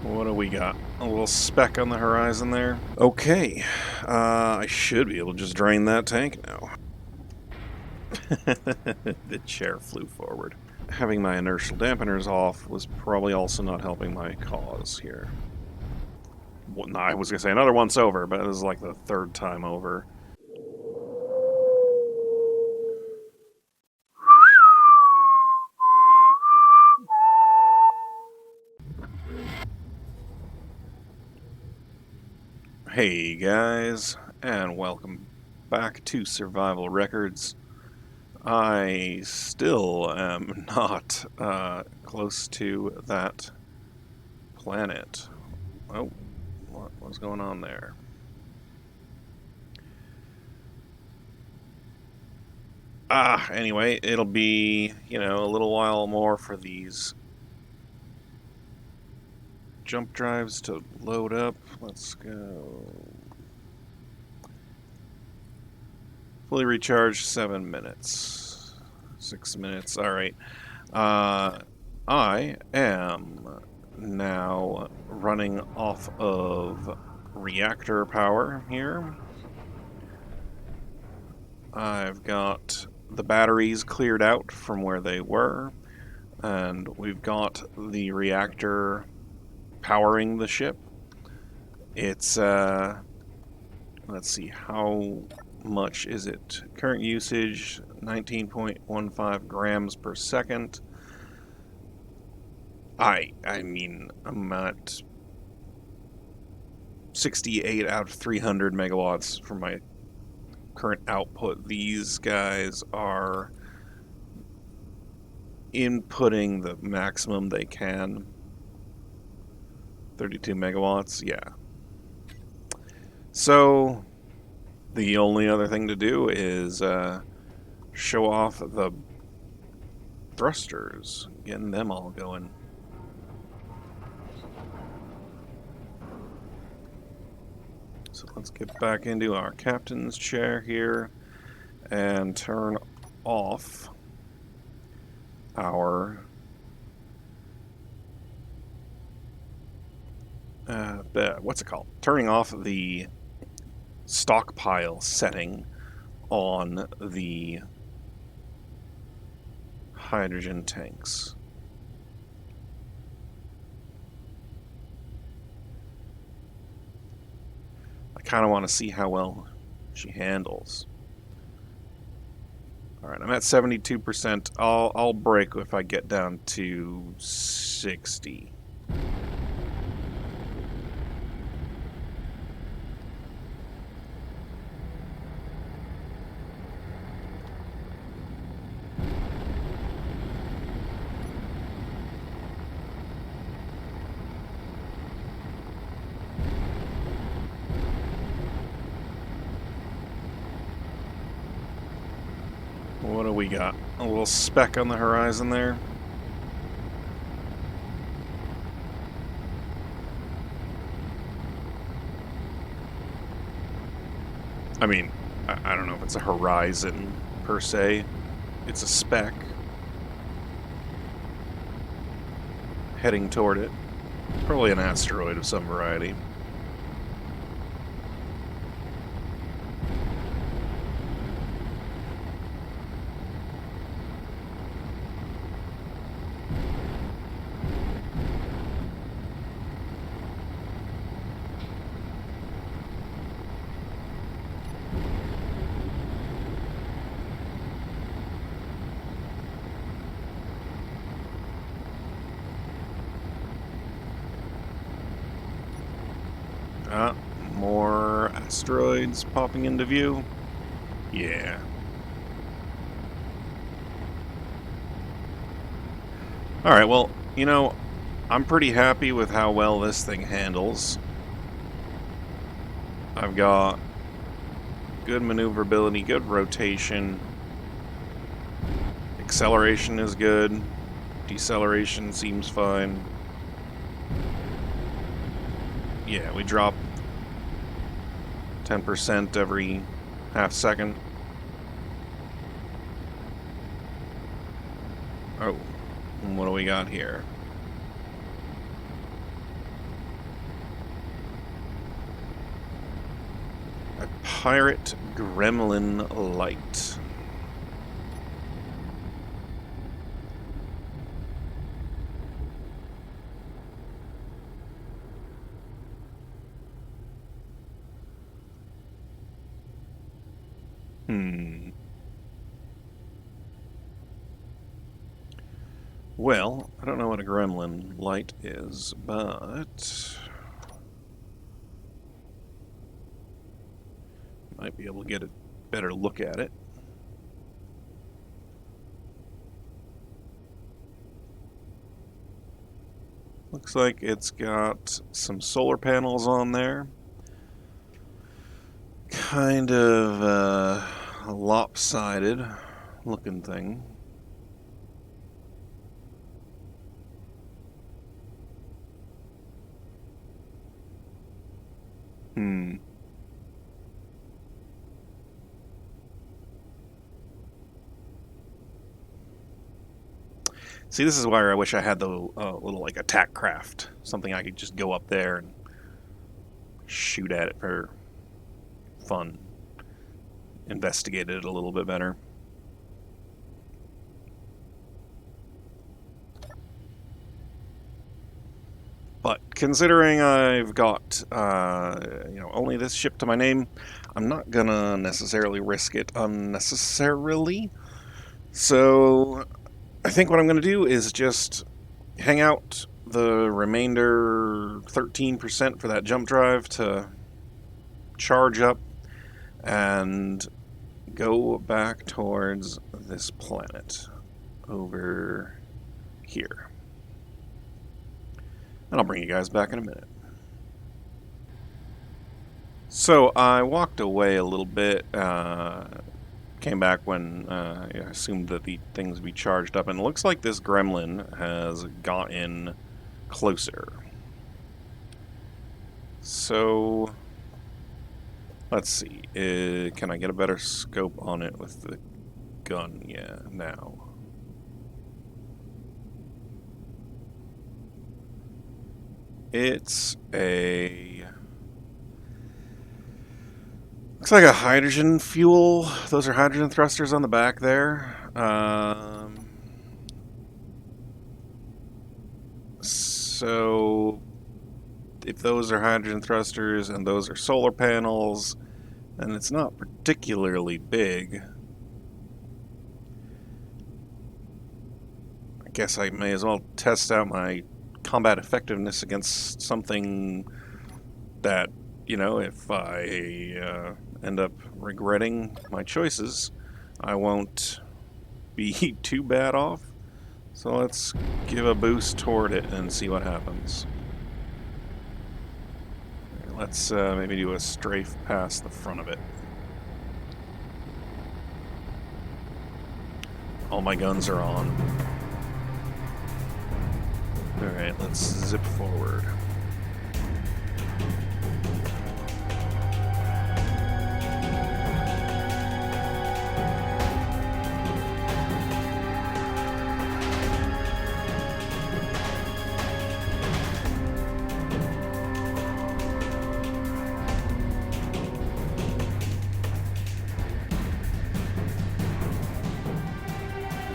What do we got? A little speck on the horizon there. Okay, I should be able to just drain that tank now. The chair flew forward. Having my inertial dampeners off was probably also not helping my cause here. Well, no, I was going to say another once over, but this is like the third time over. Hey guys, and welcome back to Survival Records. I still am not close to that planet. Oh, what was going on there? Anyway, it'll be, a little while more for these jump drives to load up. Let's go. Fully recharged, 7 minutes. 6 minutes, alright. I am now running off of reactor power here. I've got the batteries cleared out from where they were, and we've got the reactor powering the ship. It's, let's see, how much is it? Current usage, 19.15 grams per second. I mean, I'm at 68 out of 300 megawatts for my current output. These guys are inputting the maximum they can. 32 megawatts, yeah. So the only other thing to do is show off the thrusters, getting them all going. So let's get back into our captain's chair here and turn off our what's it called? Turning off the stockpile setting on the hydrogen tanks. I kind of want to see how well she handles. Alright, I'm at 72%. I'll break if I get down to 60. What do we got? A little speck on the horizon there. I mean, I don't know if it's a horizon per se. It's a speck heading toward it. Probably an asteroid of some variety. More asteroids popping into view. Yeah. Alright, well, I'm pretty happy with how well this thing handles. I've got good maneuverability, good rotation. Acceleration is good. Deceleration seems fine. Yeah, we drop 10% every half second. Oh, what do we got here? pirate gremlin light. Well, I don't know what a gremlin light is, but might be able to get a better look at it. Looks like it's got some solar panels on there. Kind of a lopsided looking thing. See, this is why I wish I had the little like attack craft, something I could just go up there and shoot at it for fun, investigate it a little bit better. But considering I've got only this ship to my name, I'm not gonna necessarily risk it unnecessarily. So I think what I'm going to do is just hang out the remainder 13% for that jump drive to charge up and go back towards this planet over here. And I'll bring you guys back in a minute. So I walked away a little bit, came back when I assumed that the things would be charged up, and it looks like this gremlin has gotten closer. So let's see, can I get a better scope on it with the gun? Yeah, now. It's a... looks like a hydrogen fuel. Those are hydrogen thrusters on the back there. So if those are hydrogen thrusters and those are solar panels, and it's not particularly big, I guess I may as well test out my combat effectiveness against something that, you know, if I end up regretting my choices, I won't be too bad off. So let's give a boost toward it and see what happens. Let's maybe do a strafe past the front of it. All my guns are on. Alright, let's zip forward.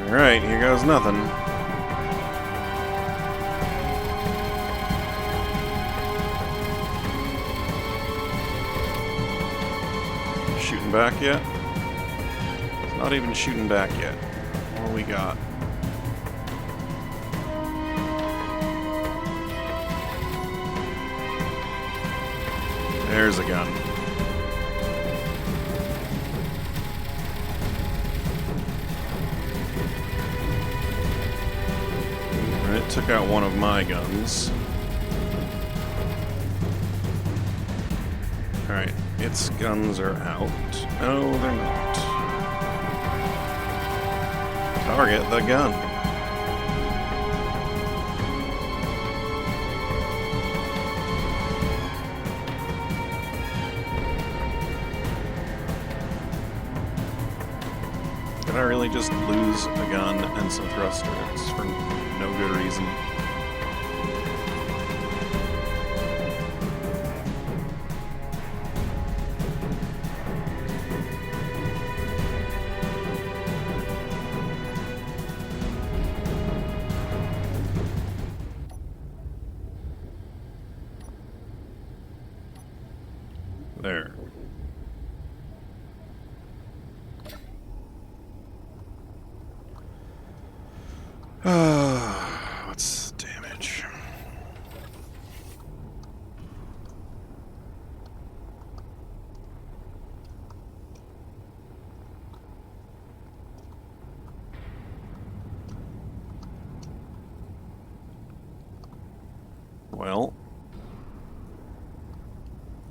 Alright, here goes nothing. Shooting back yet? It's not even shooting back yet. What do we got? There's a gun. It took out one of my guns. Alright, its guns are out. No, they're not. Target the gun. Did I really just lose a gun and some thrusters for no good reason? There. What's the damage? Well,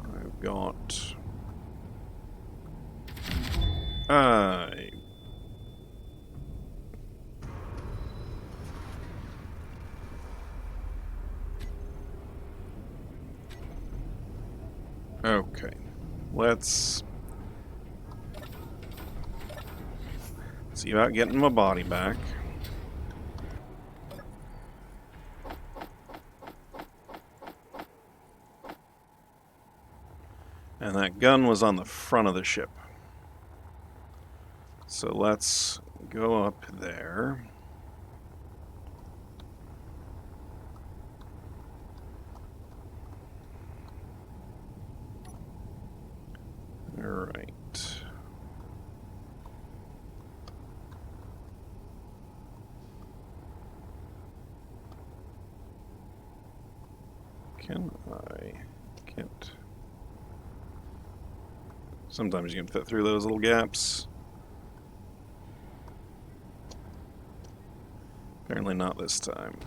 I've got... Okay. Let's see about getting my body back. And that gun was on the front of the ship. So let's go up there. Alright. Can I can't. Sometimes you can fit through those little gaps. Apparently not this time.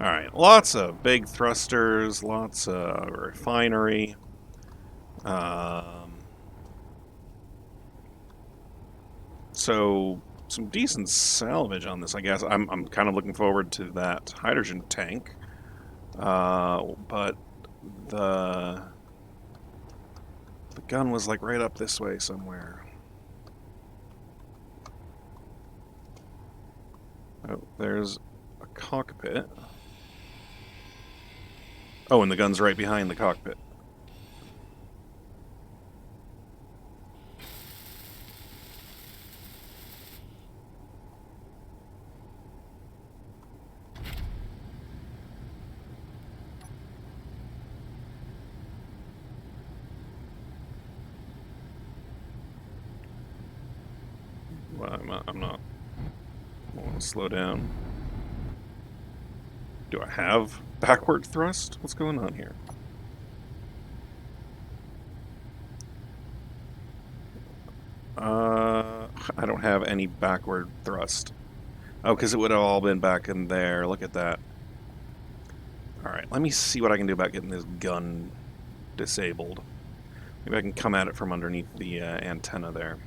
Alright, lots of big thrusters, lots of refinery. So some decent salvage on this, I guess. I'm kind of looking forward to that hydrogen tank. But the gun was like right up this way somewhere. Oh, there's a cockpit. Oh, and the gun's right behind the cockpit. Well, I'm not. I want to slow down. Do I have backward thrust? What's going on here? I don't have any backward thrust. Oh, because it would have all been back in there. Look at that. Alright, let me see what I can do about getting this gun disabled. Maybe I can come at it from underneath the antenna there.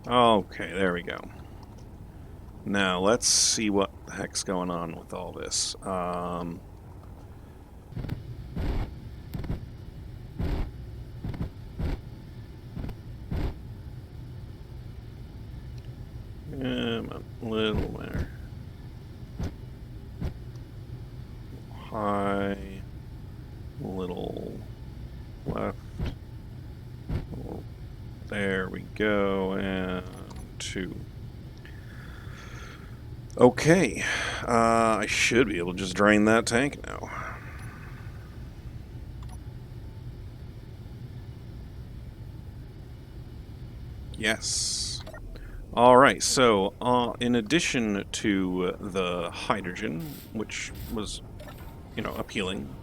Okay, there we go. Now, let's see what the heck's going on with all this. A little there. High. Little left. There we go. And 2. Okay. I should be able to just drain that tank now. Yes. Alright, so in addition to the hydrogen, which was, you know, appealing.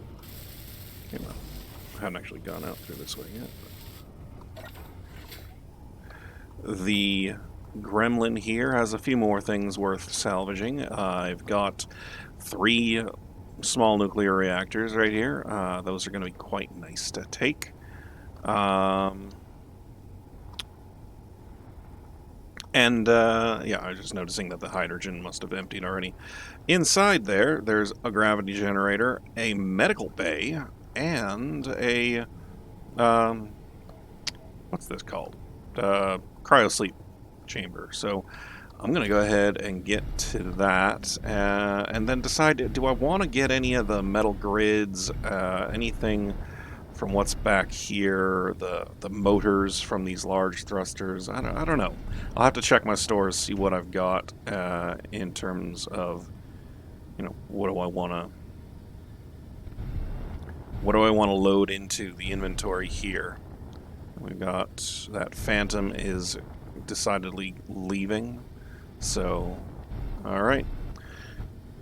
Okay, well, I haven't actually gone out through this way yet. The gremlin here has a few more things worth salvaging. I've got 3 small nuclear reactors right here. Those are going to be quite nice to take. Yeah, I was just noticing that the hydrogen must have emptied already. Inside there, there's a gravity generator, a medical bay, and a, what's this called? Cryosleep chamber. So I'm going to go ahead and get to that, and then decide, do I want to get any of the metal grids, anything from what's back here, the motors from these large thrusters. I don't know. I'll have to check my stores, see what I've got in terms of, what do I want to load into the inventory here. We've got that Phantom is decidedly leaving, so all right.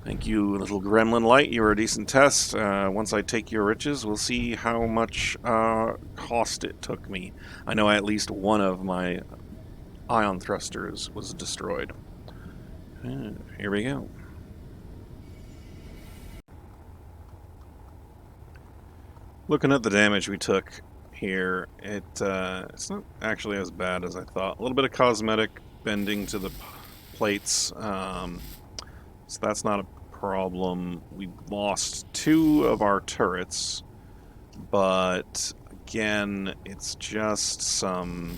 Thank you, little gremlin light. You were a decent test. Once I take your riches, we'll see how much cost it took me. I know at least one of my ion thrusters was destroyed. Here we go. Looking at the damage we took here, it's not actually as bad as I thought. A little bit of cosmetic bending to the plates. So that's not a problem. We lost 2 of our turrets, but again, it's just some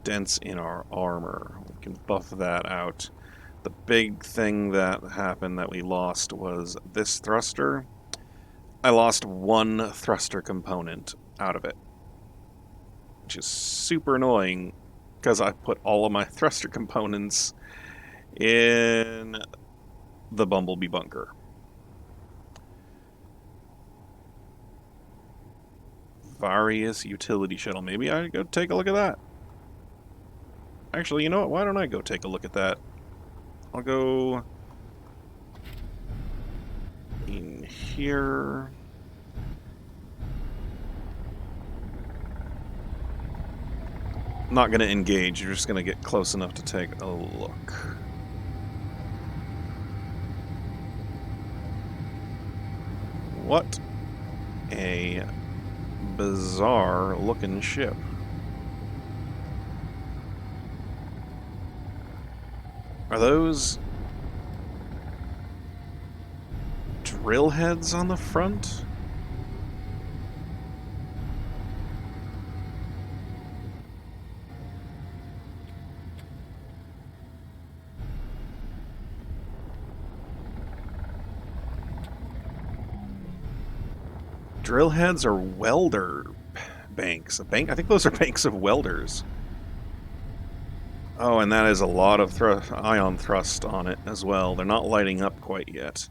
dents in our armor. We can buff that out. The big thing that happened that we lost was this thruster. I lost 1 thruster component out of it, which is super annoying because I put all of my thruster components in the Bumblebee bunker. Various utility shuttle. Maybe I go take a look at that. Actually, you know what? Why don't I go take a look at that? I'll go in here. Not going to engage. You're just going to get close enough to take a look. What a bizarre looking ship. Are those drill heads on the front? Drill heads are welder banks. I think those are banks of welders. Oh, and that is a lot of ion thrust on it as well. They're not lighting up quite yet.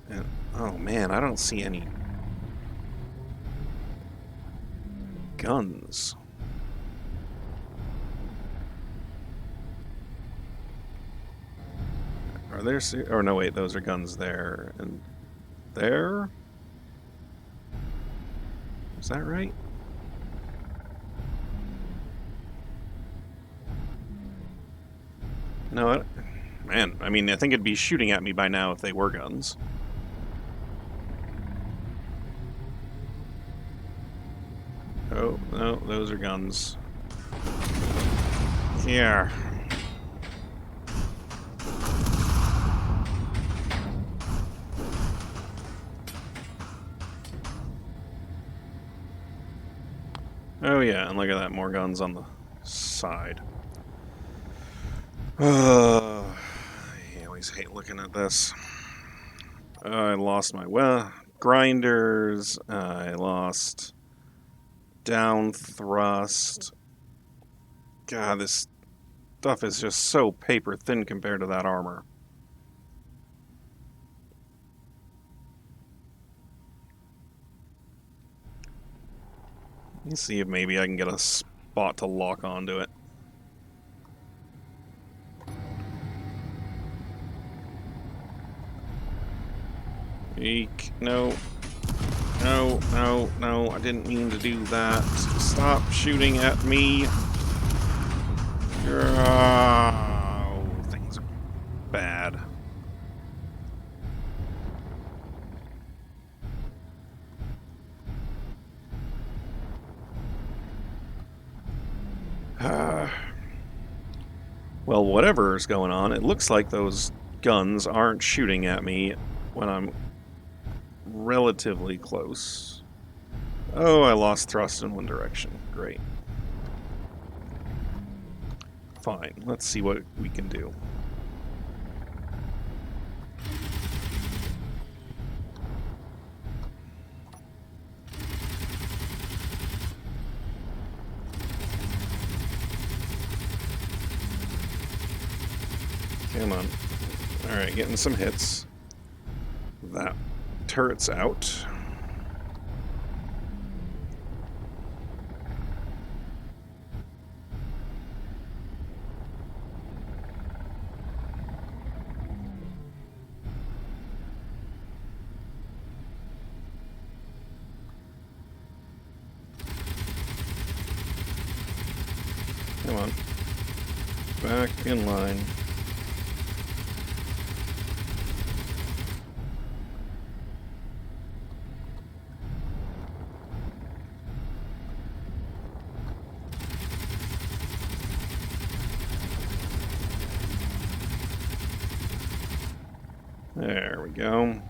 And, oh man, I don't see any guns. Are there... Oh, no, wait, those are guns there. And there? Is that right? No, man, I mean, I think it'd be shooting at me by now if they were guns. Oh, no, those are guns. Here. Oh yeah, and look at that, more guns on the side. I always hate looking at this. I lost my grinders. I lost down thrust. God, this stuff is just so paper thin compared to that armor. Let me see if maybe I can get a spot to lock onto it. Eek. No. No, no, no. I didn't mean to do that. Stop shooting at me. Oh, things are bad. Well, whatever's going on, it looks like those guns aren't shooting at me when I'm relatively close. Oh, I lost thrust in one direction. Great. Fine. Let's see what we can do. Come on. Alright, getting some hits. That turret's out. Come on. Back in line. There we go.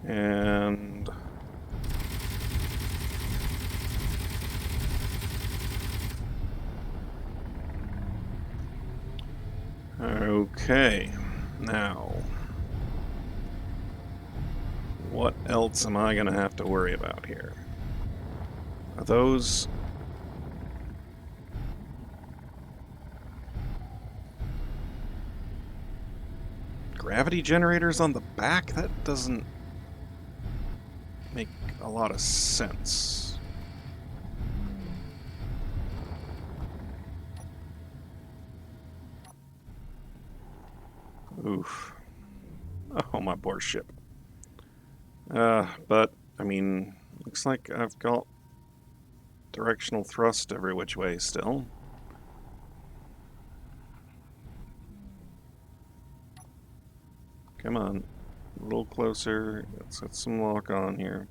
And okay, now what else am I gonna have to worry about here? Are those gravity generators on the back? That doesn't make a lot of sense. Oof. Oh, my poor ship. But, I mean, looks like I've got directional thrust every which way still. Come on. A little closer. Let's get some lock on here.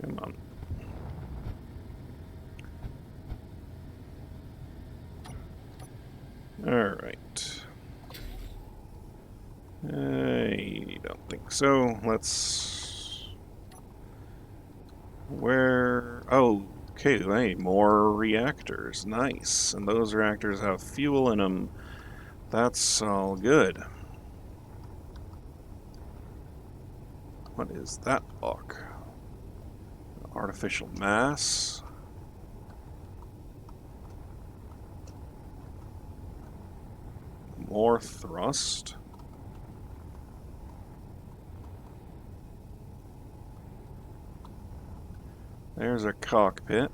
Come on. Alright. I don't think so. Let's... Where... Oh, okay, hey, more reactors. Nice. And those reactors have fuel in them. That's all good. What is that block? Artificial mass. More thrust. There's a cockpit.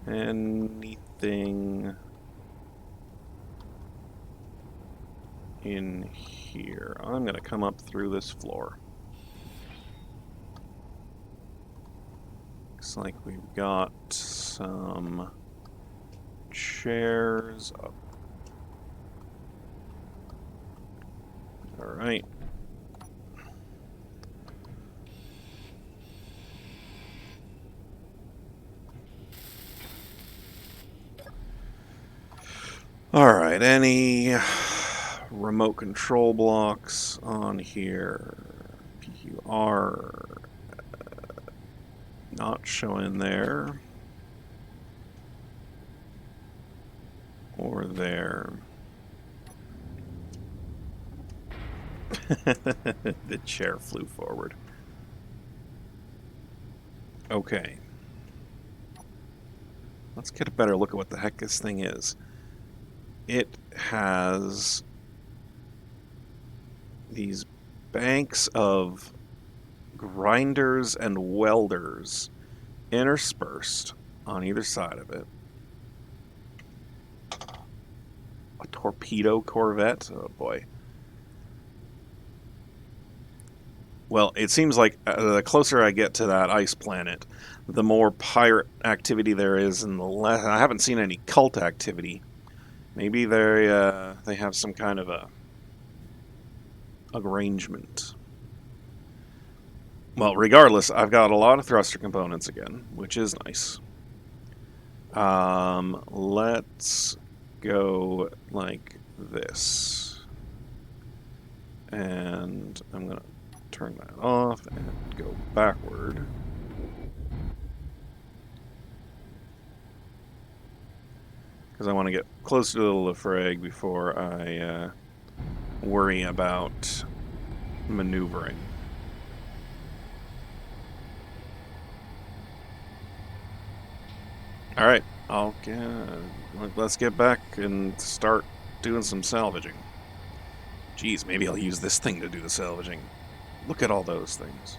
Anything in here? I'm gonna come up through this floor. Looks like we've got some chairs up. Alright. Alright, any remote control blocks on here? PQR not showing there. Or there. The chair flew forward. Okay. Let's get a better look at what the heck this thing is. It has these banks of grinders and welders interspersed on either side of it. A torpedo corvette? Oh boy. Well, it seems like the closer I get to that ice planet, the more pirate activity there is, and the less... I haven't seen any cult activity. Maybe they have some kind of a arrangement. Well, regardless, I've got a lot of thruster components again, which is nice. Let's go like this. And I'm going to turn that off and go backward. Because I want to get closer to the Lefrag before I worry about maneuvering. Alright, let's get back and start doing some salvaging. Geez, maybe I'll use this thing to do the salvaging. Look at all those things.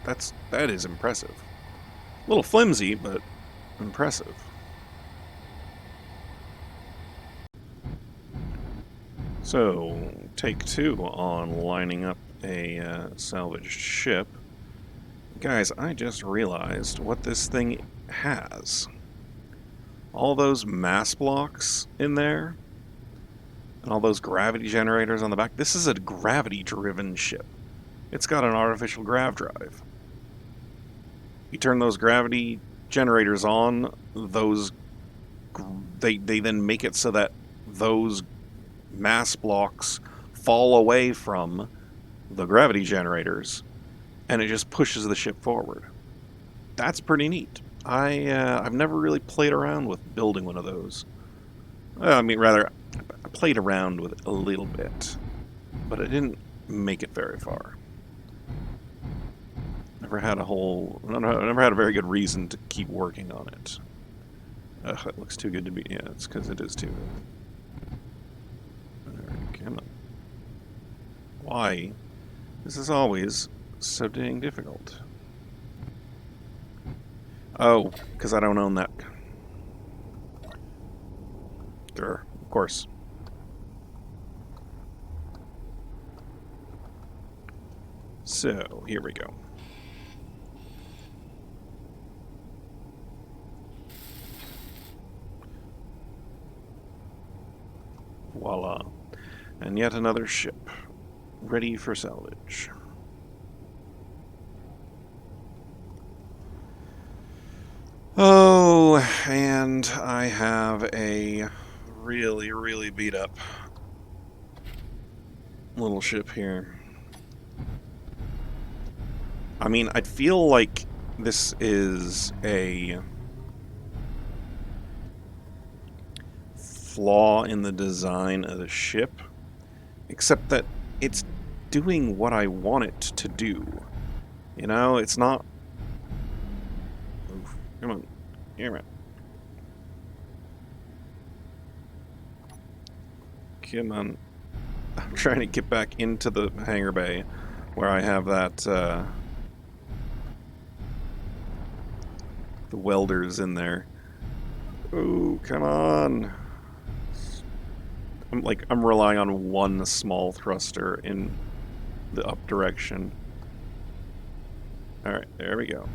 That is impressive. A little flimsy, but impressive. So, take 2 on lining up a salvaged ship. Guys, I just realized what this thing has. All those mass blocks in there, and all those gravity generators on the back. This is a gravity-driven ship. It's got an artificial grav drive. You turn those gravity generators on, they then make it so that those mass blocks fall away from the gravity generators, and it just pushes the ship forward. That's pretty neat. I've never really played around with building one of those. I mean, rather, I played around with it a little bit, but I didn't make it very far. Never had a very good reason to keep working on it. Ugh, it looks too good to be. Yeah, it's because it is too good. Alright, come on. Why? This is always so dang difficult. Oh, because I don't own that. Grr, of course. So, here we go. Voila. And yet another ship, ready for salvage. Oh, and I have a really, really beat up little ship here. I mean, I feel like this is a flaw in the design of the ship, except that it's doing what I want it to do. You know, it's not... Oof, come on, come on. Come on. I'm trying to get back into the hangar bay where I have that, the welders in there. Ooh, come on. I'm relying on one small thruster in the up direction. Alright, there we go.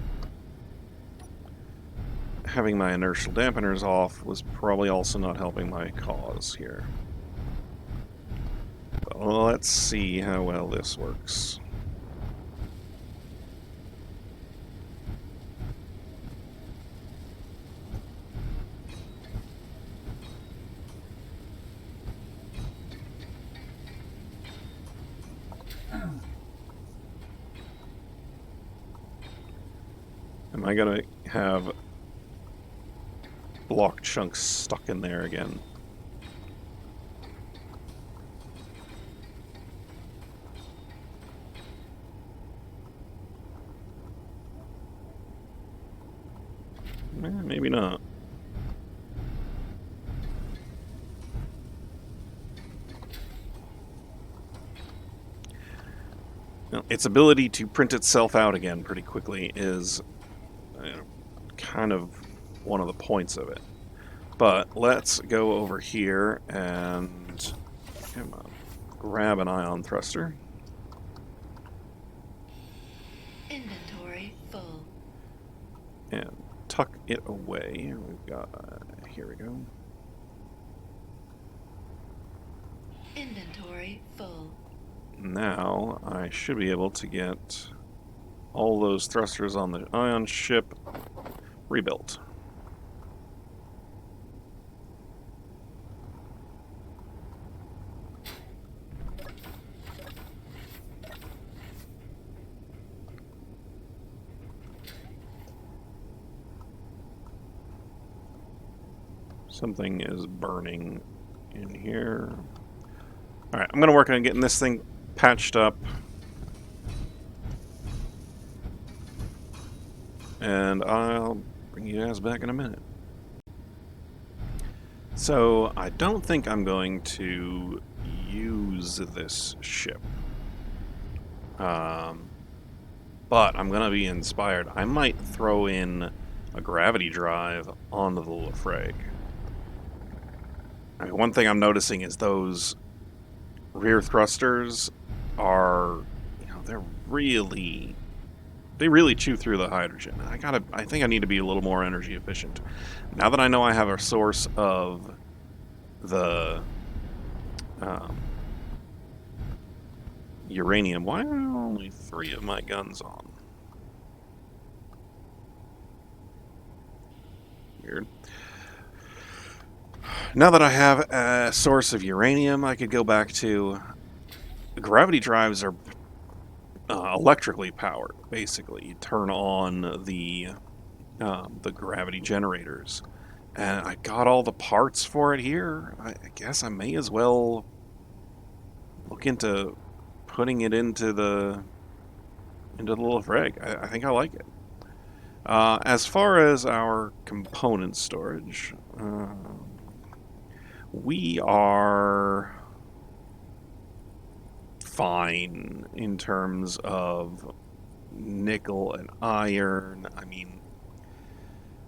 Having my inertial dampeners off was probably also not helping my cause here. But let's see how well this works. Am I gonna have block chunks stuck in there again? Maybe not. Now, its ability to print itself out again pretty quickly is kind of one of the points of it. But let's go over here and come on, grab an ion thruster. Inventory full. And tuck it away. We've got, here we go. Inventory full. Now I should be able to get all those thrusters on the ion ship rebuilt. Something is burning in here. Alright, I'm going to work on getting this thing patched up. And I'll bring you guys back in a minute. So, I don't think I'm going to use this ship. But I'm going to be inspired. I might throw in a gravity drive onto the Lafreg. I mean, one thing I'm noticing is those rear thrusters are, they really chew through the hydrogen. I think I need to be a little more energy efficient. Now that I know I have a source of the uranium, why are only 3 of my guns on? Weird. Now that I have a source of uranium, I could go back to... Gravity drives are electrically powered, basically. You turn on the gravity generators. And I got all the parts for it here. I guess I may as well look into putting it into the little frag. I think I like it. As far as our component storage, we are fine in terms of nickel and iron. I mean,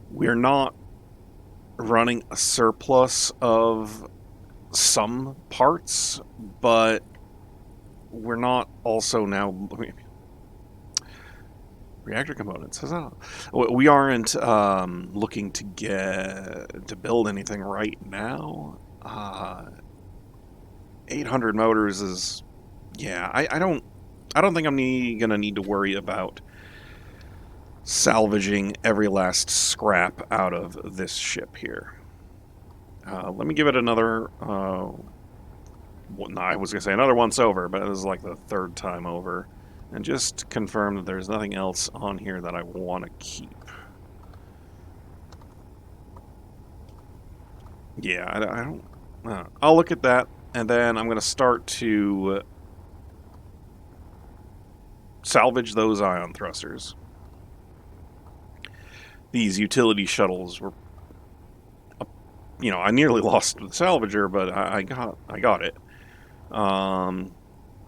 we're not running a surplus of some parts, but we're not also now... Reactor components, huzzah. We aren't looking to build anything right now. 800 motors is... Yeah, I don't think I'm gonna need to worry about salvaging every last scrap out of this ship here. Let me give it another... well, no, I was gonna say another once over, but this is like the 3rd time over. And just confirm that there's nothing else on here that I want to keep. Yeah, I don't... I'll look at that, and then I'm going to start to salvage those ion thrusters. These utility shuttles were... I nearly lost the salvager, but I got it.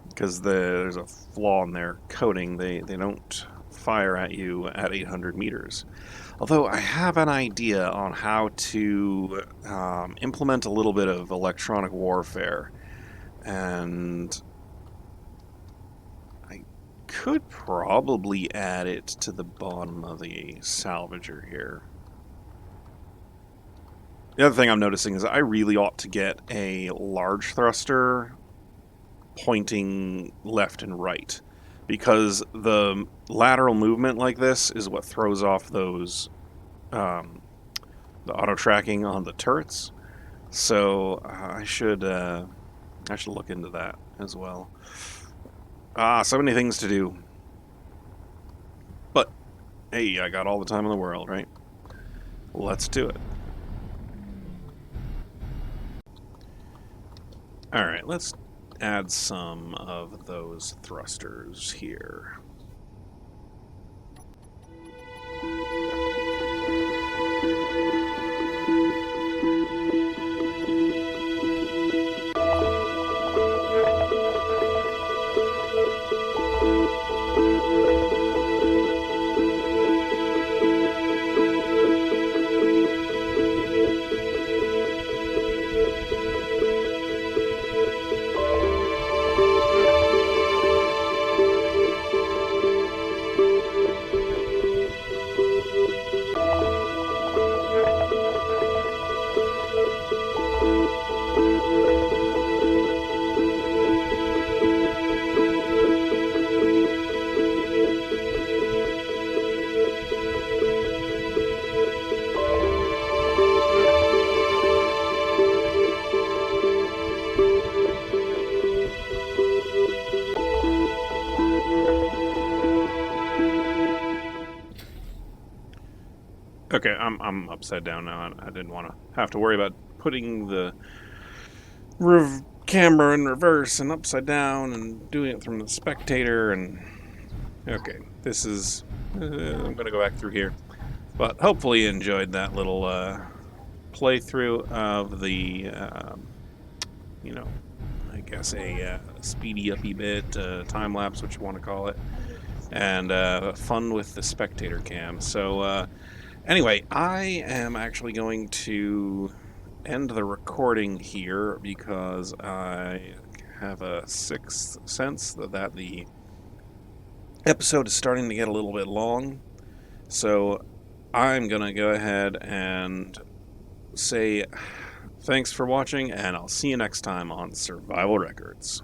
Because there's a flaw in their coating. They don't fire at you at 800 meters. Although I have an idea on how to implement a little bit of electronic warfare. And I could probably add it to the bottom of the salvager here. The other thing I'm noticing is I really ought to get a large thruster pointing left and right, because the lateral movement like this is what throws off those the auto tracking on the turrets. So I should look into that as well. So many things to do, but hey, I got all the time in the world, right? Let's do it. All right, let's add some of those thrusters here. Okay, I'm upside down now. I didn't want to have to worry about putting the camera in reverse and upside down and doing it from the spectator. And okay, this is. I'm gonna go back through here, but hopefully you enjoyed that little playthrough of the, you know, I guess a speedy uppy bit, time lapse, what you want to call it, and fun with the spectator cam. So anyway, I am actually going to end the recording here because I have a sixth sense that the episode is starting to get a little bit long. So I'm going to go ahead and say thanks for watching, and I'll see you next time on Survival Records.